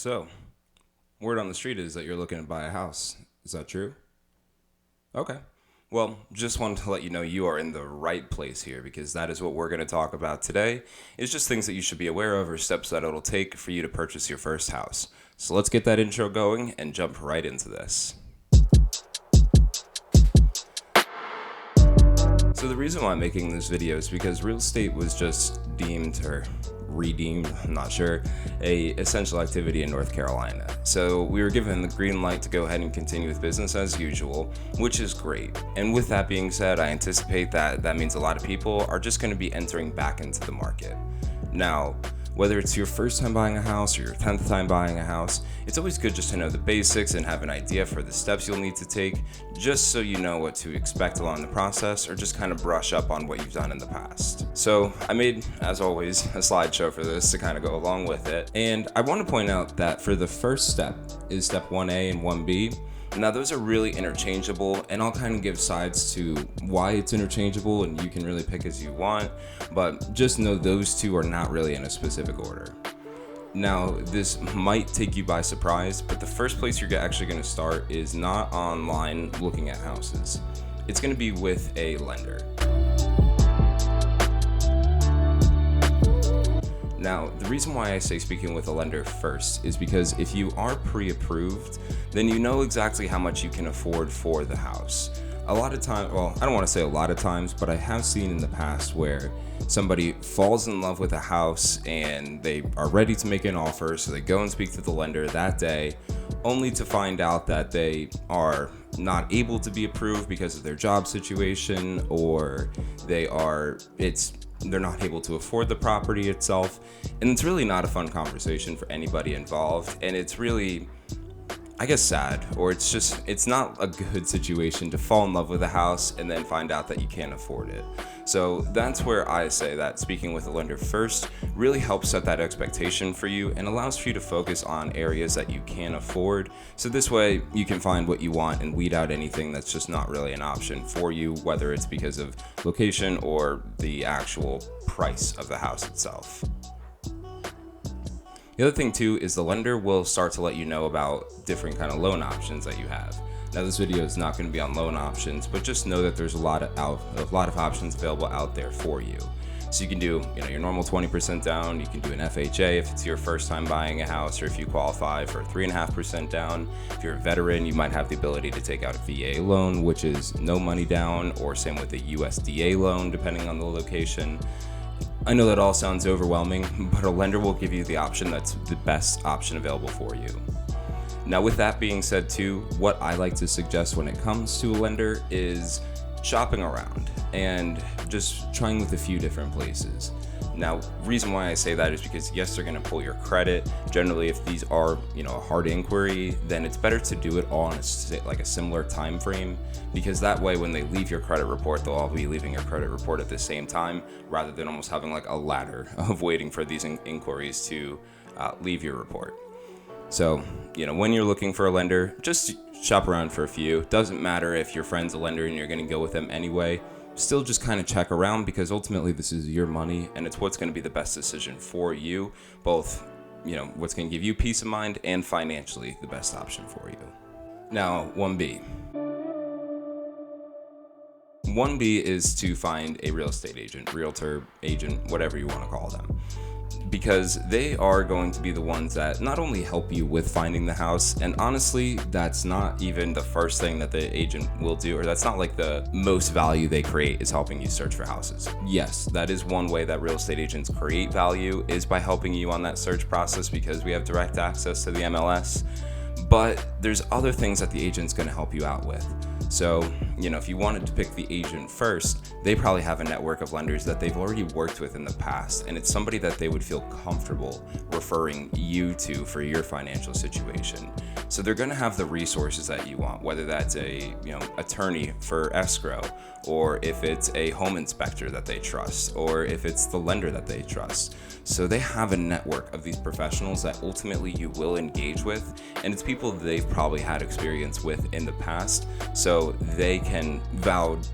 So, word on the street is that you're looking to buy a house. Is that true? Okay. Well, just wanted to let you know you are in the right place here because that is what we're going to talk about today. It's just things that you should be aware of or steps that it'll take for you to purchase your first house. So let's get that intro going and jump right into this. So the reason why I'm making this video is because real estate was just deemed or redeemed, I'm not sure, a essential activity in North Carolina. So we were given the green light to go ahead and continue with business as usual, which is great. And with that being said, I anticipate that means a lot of people are just going to be entering back into the market. Now, whether it's your first time buying a house or your 10th time buying a house, it's always good just to know the basics and have an idea for the steps you'll need to take, just so you know what to expect along the process or just kind of brush up on what you've done in the past. So I made, as always, a slideshow for this to kind of go along with it. And I want to point out that for the first step is step 1A and 1B. Now those are really interchangeable, and I'll kind of give sides to why it's interchangeable, and you can really pick as you want, but just know those two are not really in a specific order. Now this might take you by surprise, but the first place you're actually going to start is not online looking at houses. It's going to be with a lender. Now, the reason why I say speaking with a lender first is because if you are pre-approved, then you know exactly how much you can afford for the house. A lot of times, well, I don't want to say a lot of times, but I have seen in the past where somebody falls in love with a house and they are ready to make an offer, so they go and speak to the lender that day, only to find out that they are not able to be approved because of their job situation, or they're not able to afford the property itself. And it's really not a fun conversation for anybody involved, and it's really, I guess, sad, or it's not a good situation to fall in love with a house and then find out that you can't afford it. So that's where I say that speaking with a lender first really helps set that expectation for you and allows for you to focus on areas that you can afford. So this way you can find what you want and weed out anything that's just not really an option for you, whether it's because of location or the actual price of the house itself. The other thing too is the lender will start to let you know about different kind of loan options that you have. Now this video is not going to be on loan options, but just know that there's a lot of options available out there for you. So you can do, your normal 20% down. You can do an FHA if it's your first time buying a house, or if you qualify for 3.5% down. If you're a veteran, you might have the ability to take out a VA loan, which is no money down, or same with a USDA loan, depending on the location. I know that all sounds overwhelming, but a lender will give you the option that's the best option available for you. Now, with that being said too, what I like to suggest when it comes to a lender is shopping around and just trying with a few different places. Now, reason why I say that is because yes, they're going to pull your credit. Generally, if these are, a hard inquiry, then it's better to do it all in a similar time frame, because that way when they leave your credit report, they'll all be leaving your credit report at the same time, rather than almost having like a ladder of waiting for these inquiries to leave your report. So, when you're looking for a lender, just shop around for a few. Doesn't matter if your friend's a lender and you're going to go with them anyway. Still just kind of check around, because ultimately this is your money and it's what's going to be the best decision for you, both, what's going to give you peace of mind and financially the best option for you. Now, 1B. 1B is to find a real estate agent, realtor, agent, whatever you want to call them, because they are going to be the ones that not only help you with finding the house, and honestly, that's not even the first thing that the agent will do, or that's not like the most value they create is helping you search for houses. Yes, that is one way that real estate agents create value, is by helping you on that search process, because we have direct access to the MLS. But there's other things that the agent's going to help you out with. So, if you wanted to pick the agent first, they probably have a network of lenders that they've already worked with in the past, and it's somebody that they would feel comfortable referring you to for your financial situation. So they're going to have the resources that you want, whether that's a attorney for escrow, or if it's a home inspector that they trust, or if it's the lender that they trust. So they have a network of these professionals that ultimately you will engage with, and it's people they've probably had experience with in the past, so they can vouch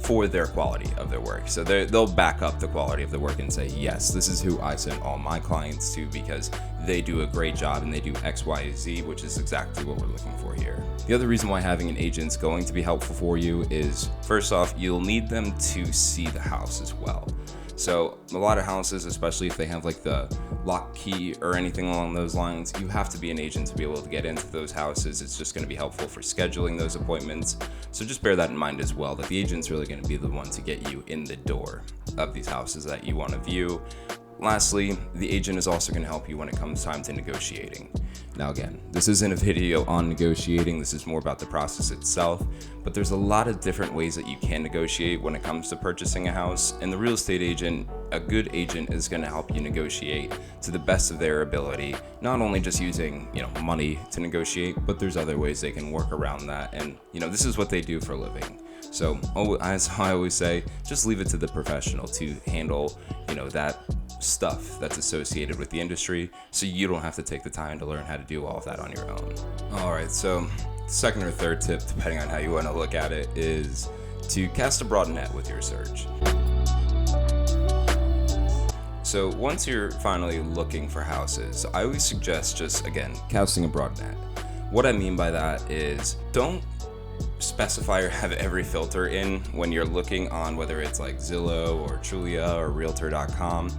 for their quality of their work. So they'll back up the quality of the work and say, yes, this is who I send all my clients to because they do a great job and they do X, Y, Z, which is exactly what we're looking for here. The other reason why having an agent is going to be helpful for you is, first off, you'll need them to see the house as well. So a lot of houses, especially if they have like the lock key or anything along those lines, you have to be an agent to be able to get into those houses. It's just going to be helpful for scheduling those appointments. So just bear that in mind as well, that the agent's really going to be the one to get you in the door of these houses that you want to view. Lastly, the agent is also going to help you when it comes time to negotiating. Now again, this isn't a video on negotiating, this is more about the process itself, but there's a lot of different ways that you can negotiate when it comes to purchasing a house, and the real estate agent, a good agent, is going to help you negotiate to the best of their ability, not only just using, money to negotiate, but there's other ways they can work around that, and, this is what they do for a living. So, as I always say, just leave it to the professional to handle, that stuff that's associated with the industry, so you don't have to take the time to learn how to do all of that on your own. All right, so second or third tip, depending on how you want to look at it, is to cast a broad net with your search. So once you're finally looking for houses, I always suggest just, again, casting a broad net. What I mean by that is don't specify or have every filter in when you're looking on whether it's like Zillow or Trulia or Realtor.com,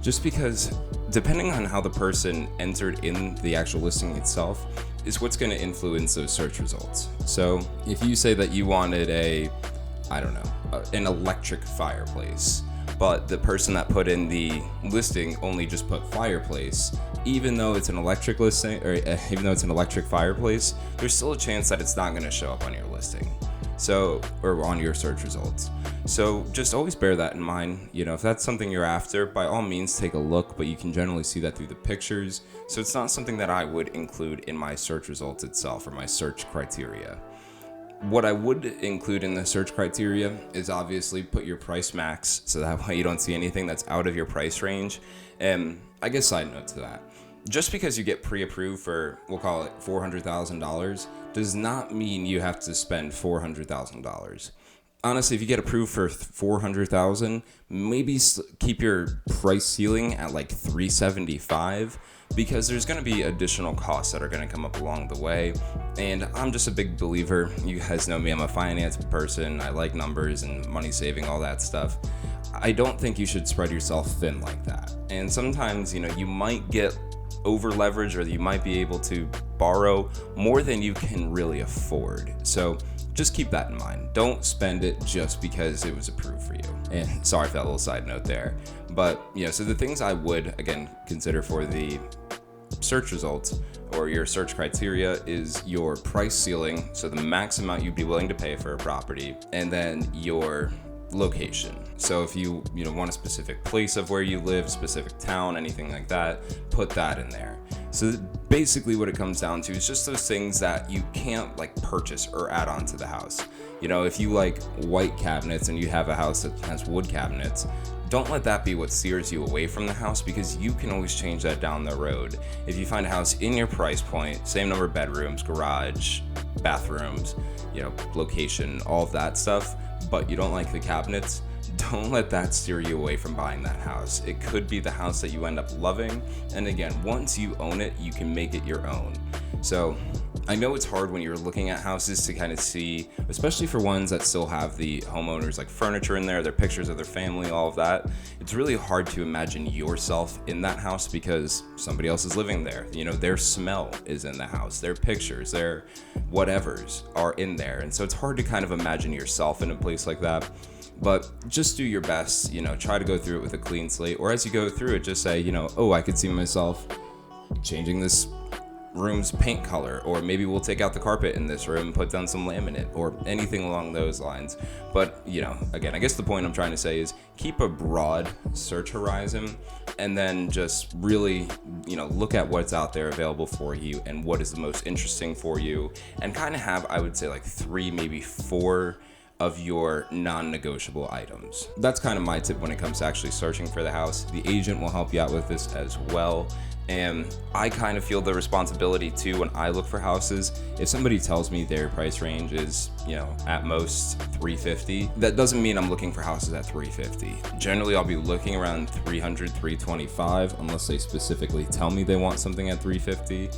just because depending on how the person entered in the actual listing itself is what's going to influence those search results. So if you say that you wanted an electric fireplace, but the person that put in the listing only just put fireplace, even though it's an electric listing, or even though it's an electric fireplace, there's still a chance that it's not going to show up on your listing, or on your search results. So just always bear that in mind. If that's something you're after, by all means take a look, but you can generally see that through the pictures. So it's not something that I would include in my search results itself or my search criteria. What I would include in the search criteria is obviously put your price max, so that way you don't see anything that's out of your price range. And I guess side note to that, just because you get pre-approved for, we'll call it $400,000, does not mean you have to spend $400,000. Honestly, if you get approved for $400,000, maybe keep your price ceiling at like $375,000, because there's going to be additional costs that are going to come up along the way. And I'm just a big believer. You guys know me, I'm a finance person. I like numbers and money saving, all that stuff. I don't think you should spread yourself thin like that. And sometimes, you might get over leverage, or you might be able to borrow more than you can really afford. So just keep that in mind. Don't spend it just because it was approved for you. And sorry for that little side note there. But, so the things I would, again, consider for the search results or your search criteria is your price ceiling, so the max amount you'd be willing to pay for a property, and then your location. So if you want a specific place of where you live, specific town, anything like that, put that in there. So basically what it comes down to is just those things that you can't purchase or add on to the house. If you like white cabinets and you have a house that has wood cabinets, don't let that be what steers you away from the house, because you can always change that down the road. If you find a house in your price point, same number of bedrooms, garage, bathrooms, location, all of that stuff, but you don't like the cabinets, don't let that steer you away from buying that house. It could be the house that you end up loving, and again, once you own it, you can make it your own. So I know it's hard when you're looking at houses to kind of see, especially for ones that still have the homeowners furniture in there, their pictures of their family, all of that. It's really hard to imagine yourself in that house because somebody else is living there. Their smell is in the house, their pictures, their whatevers are in there. And so it's hard to kind of imagine yourself in a place like that. But just do your best, try to go through it with a clean slate. Or as you go through it, just say, I could see myself changing this room's paint color, or maybe we'll take out the carpet in this room and put down some laminate, or anything along those lines. But again, I guess the point I'm trying to say is keep a broad search horizon, and then just really look at what's out there available for you and what is the most interesting for you, and kind of have, I would say, 3, maybe 4 of your non-negotiable items. That's kind of my tip when it comes to actually searching for the house. The agent will help you out with this as well. And I kind of feel the responsibility too when I look for houses. If somebody tells me their price range is, at most 350, that doesn't mean I'm looking for houses at 350. Generally, I'll be looking around 300, 325, unless they specifically tell me they want something at 350.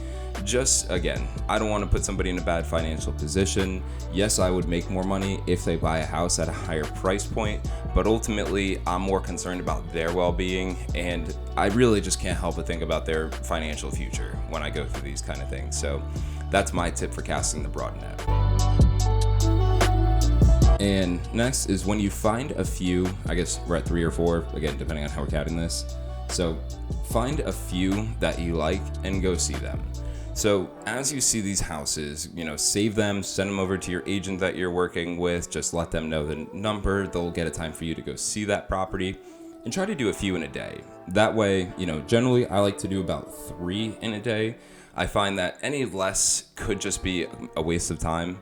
Just, again, I don't want to put somebody in a bad financial position. Yes, I would make more money if they buy a house at a higher price point, but ultimately, I'm more concerned about their well-being, and I really just can't help but think about their financial future when I go through these kind of things. So that's my tip for casting the broad net. And next is when you find a few, I guess we're at 3 or 4, again, depending on how we're counting this. So find a few that you like and go see them. So as you see these houses, save them, send them over to your agent that you're working with, just let them know the number, they'll get a time for you to go see that property, and try to do a few in a day. That way, generally I like to do about 3 in a day. I find that any less could just be a waste of time,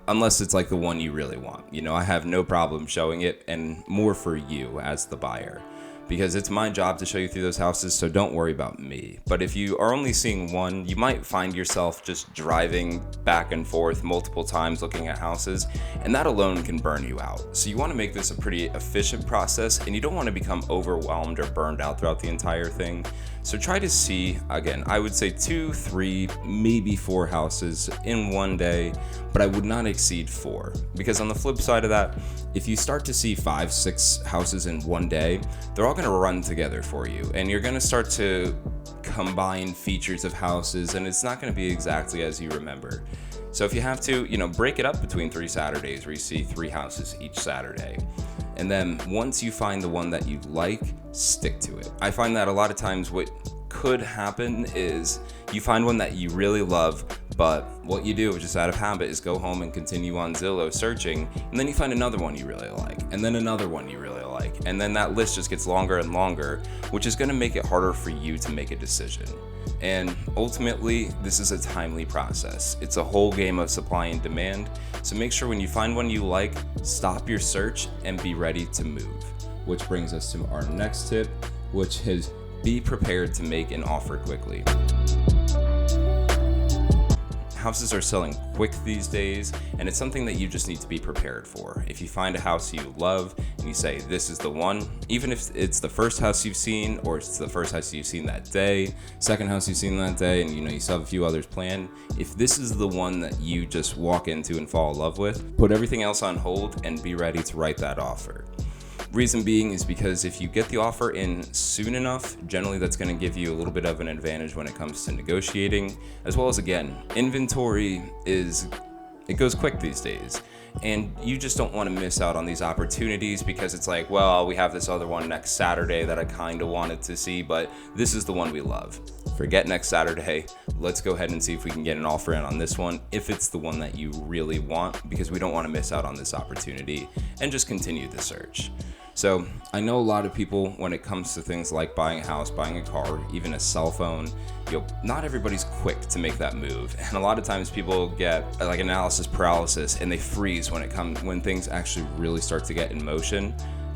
unless it's like the one you really want. I have no problem showing it, and more for you as the buyer, because it's my job to show you through those houses, so don't worry about me. But if you are only seeing one, you might find yourself just driving back and forth multiple times looking at houses, and that alone can burn you out. So you want to make this a pretty efficient process, and you don't want to become overwhelmed or burned out throughout the entire thing. So try to see, again, I would say 2, 3, maybe 4 houses in one day, but I would not exceed 4. Because on the flip side of that, if you start to see 5, 6 houses in one day, they're all going to run together for you, and you're going to start to combine features of houses, and it's not going to be exactly as you remember. So if you have to, break it up between 3 Saturdays where you see 3 houses each Saturday. And then once you find the one that you like, stick to it. I find that a lot of times what could happen is you find one that you really love, but what you do just out of habit is go home and continue on Zillow searching, and then you find another one you really like, and then another one you really like, and then that list just gets longer and longer, which is going to make it harder for you to make a decision. And ultimately, this is a timely process. It's a whole game of supply and demand, so make sure when you find one you like, stop your search and be ready to move. Which brings us to our next tip, which is be prepared to make an offer quickly. Houses are selling quick these days, and it's something that you just need to be prepared for. If you find a house you love and you say, this is the one, even if it's the first house you've seen, or it's the first house you've seen that day, second house you've seen that day, and you still have a few others planned, if this is the one that you just walk into and fall in love with, put everything else on hold and be ready to write that offer. Reason being is because if you get the offer in soon enough, generally that's going to give you a little bit of an advantage when it comes to negotiating, as well as, again, inventory it goes quick these days, and you just don't want to miss out on these opportunities because it's like, well, we have this other one next Saturday that I kind of wanted to see, but this is the one we love. Forget next Saturday. Let's go ahead and see if we can get an offer in on this one if it's the one that you really want, because we don't want to miss out on this opportunity, and just continue the search. So I know a lot of people, when it comes to things like buying a house, buying a car, even a cell phone, not everybody's quick to make that move. And a lot of times people get like analysis paralysis and they freeze when things actually really start to get in motion.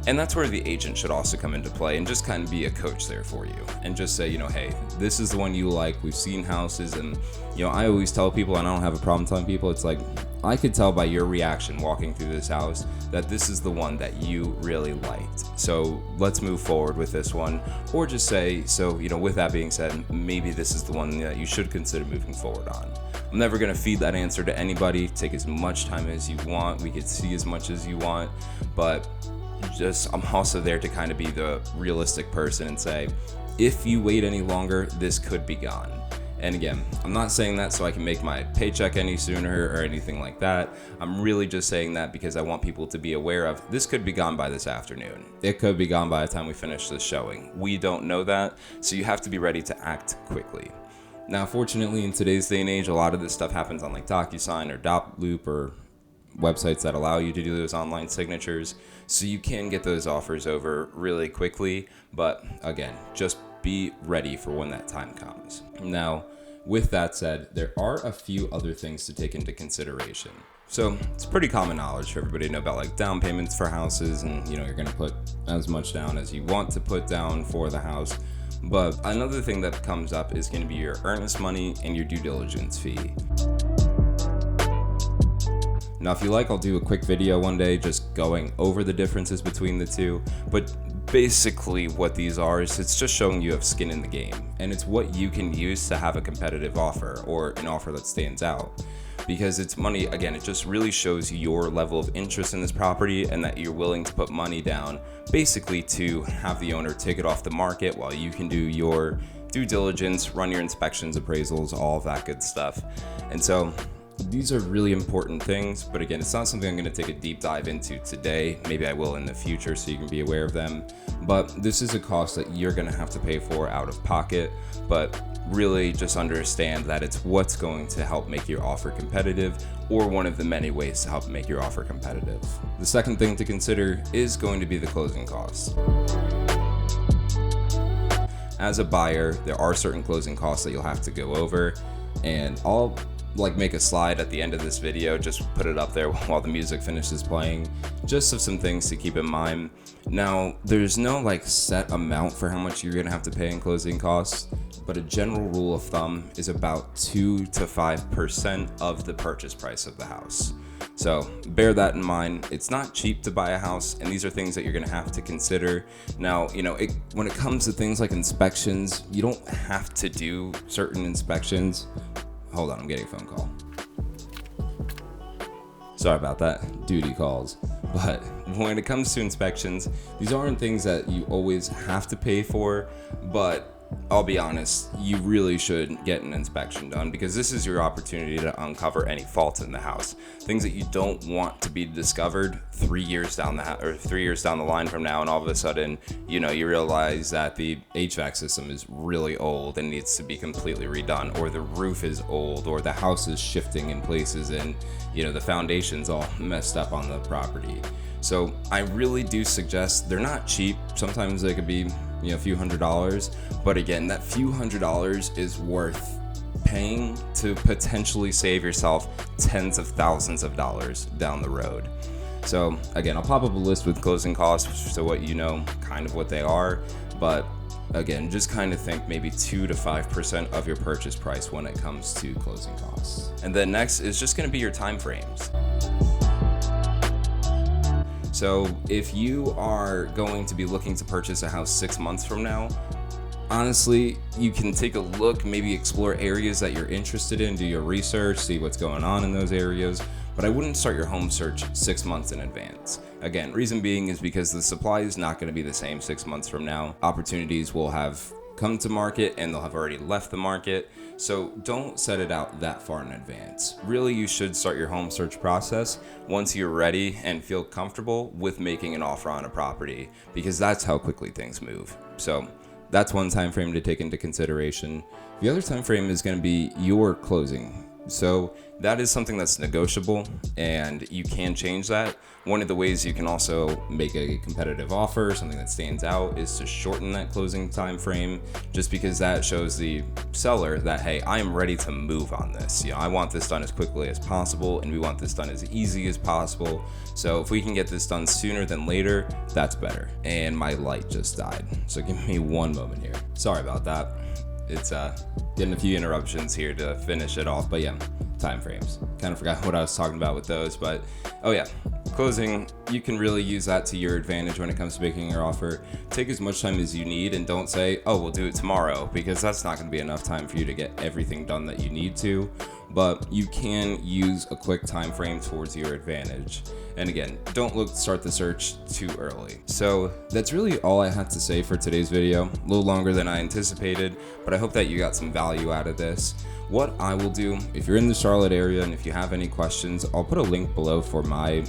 And that's where the agent should also come into play and just kind of be a coach there for you and just say, hey, this is the one you like. We've seen houses, and I always tell people, and I don't have a problem telling people, it's like, I could tell by your reaction walking through this house that this is the one that you really liked. So let's move forward with this one. Or just say, with that being said, maybe this is the one that you should consider moving forward on. I'm never going to feed that answer to anybody. Take as much time as you want. We could see as much as you want, but I'm also there to kind of be the realistic person and say, if you wait any longer, this could be gone. And again, I'm not saying that so I can make my paycheck any sooner or anything like that. I'm really just saying that because I want people to be aware of this could be gone by this afternoon. It could be gone by the time we finish this showing. We don't know that, so you have to be ready to act quickly. Now, fortunately, in today's day and age, a lot of this stuff happens on like DocuSign or Dotloop or websites that allow you to do those online signatures, so you can get those offers over really quickly. But again, just be ready for when that time comes. Now, with that said, there are a few other things to take into consideration. So it's pretty common knowledge for everybody to know about like down payments for houses, and you're going to put as much down as you want to put down for the house. But another thing that comes up is going to be your earnest money and your due diligence fee. Now, if you like, I'll do a quick video one day just going over the differences between the two, but basically what these are is it's just showing you have skin in the game, and it's what you can use to have a competitive offer or an offer that stands out. Because it's money, again, it just really shows your level of interest in this property and that you're willing to put money down basically to have the owner take it off the market while you can do your due diligence, run your inspections, appraisals, all of that good stuff. And so these are really important things, but again, it's not something I'm going to take a deep dive into today. Maybe I will in the future so you can be aware of them. But this is a cost that you're going to have to pay for out of pocket, but really just understand that it's what's going to help make your offer competitive, or one of the many ways to help make your offer competitive. The second thing to consider is going to be the closing costs. As a buyer, there are certain closing costs that you'll have to go over, and I'll make a slide at the end of this video, just put it up there while the music finishes playing, just of some things to keep in mind. Now, there's no set amount for how much you're gonna have to pay in closing costs, but a general rule of thumb is about 2 to 5% of the purchase price of the house. So bear that in mind. It's not cheap to buy a house, and these are things that you're gonna have to consider. Now, when it comes to things like inspections, you don't have to do certain inspections. Hold on, I'm getting a phone call. Sorry about that, duty calls. But when it comes to inspections, these aren't things that you always have to pay for, but I'll be honest, you really should get an inspection done, because this is your opportunity to uncover any faults in the house, things that you don't want to be discovered 3 years down the line from now, and all of a sudden, you realize that the HVAC system is really old and needs to be completely redone, or the roof is old, or the house is shifting in places, and the foundation's all messed up on the property. So I really do suggest, they're not cheap. Sometimes they could be a few $100s, but again, that few $100s is worth paying to potentially save yourself tens of thousands of dollars down the road. So again, I'll pop up a list with closing costs so what kind of what they are, but again, just kind of think maybe 2 to 5% of your purchase price when it comes to closing costs. And then next is just going to be your time frames. So if you are going to be looking to purchase a house 6 months from now, honestly, you can take a look, maybe explore areas that you're interested in, do your research, see what's going on in those areas, but I wouldn't start your home search 6 months in advance. Again, reason being is because the supply is not going to be the same 6 months from now. Opportunities will have come to market and they'll have already left the market. So don't set it out that far in advance. Really, you should start your home search process once you're ready and feel comfortable with making an offer on a property, because that's how quickly things move. So that's one time frame to take into consideration. The other time frame is going to be your closing. So that is something that's negotiable, and you can change that. One of the ways you can also make a competitive offer, something that stands out, is to shorten that closing time frame, just because that shows the seller that, hey, I am ready to move on this. I want this done as quickly as possible, and we want this done as easy as possible. So if we can get this done sooner than later, that's better. And my light just died, so give me one moment here. Sorry about that. It's getting a few interruptions here to finish it off, but yeah, time frames. Kind of forgot what I was talking about with those, but oh yeah, closing, you can really use that to your advantage when it comes to making your offer. Take as much time as you need, and don't say, oh, we'll do it tomorrow, because that's not going to be enough time for you to get everything done that you need to. But you can use a quick time frame towards your advantage. And again, don't look to start the search too early. So that's really all I had to say for today's video. A little longer than I anticipated, but I hope that you got some value out of this. What I will do, if you're in the Charlotte area and if you have any questions, I'll put a link below for my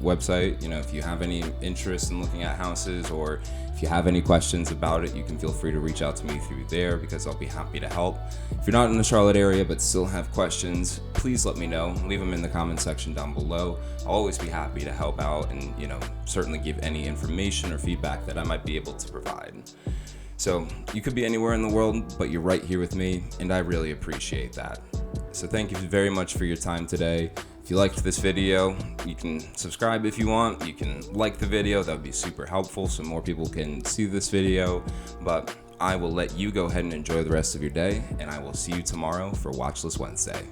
website. If you have any interest in looking at houses, or if you have any questions about it, you can feel free to reach out to me through there, because I'll be happy to help. If you're not in the Charlotte area but still have questions, please let me know. Leave them in the comment section down below. I'll always be happy to help out and, certainly give any information or feedback that I might be able to provide. So you could be anywhere in the world, but you're right here with me, and I really appreciate that. So thank you very much for your time today. If you liked this video, you can subscribe if you want. You can like the video. That would be super helpful so more people can see this video. But I will let you go ahead and enjoy the rest of your day, and I will see you tomorrow for Watchlist Wednesday.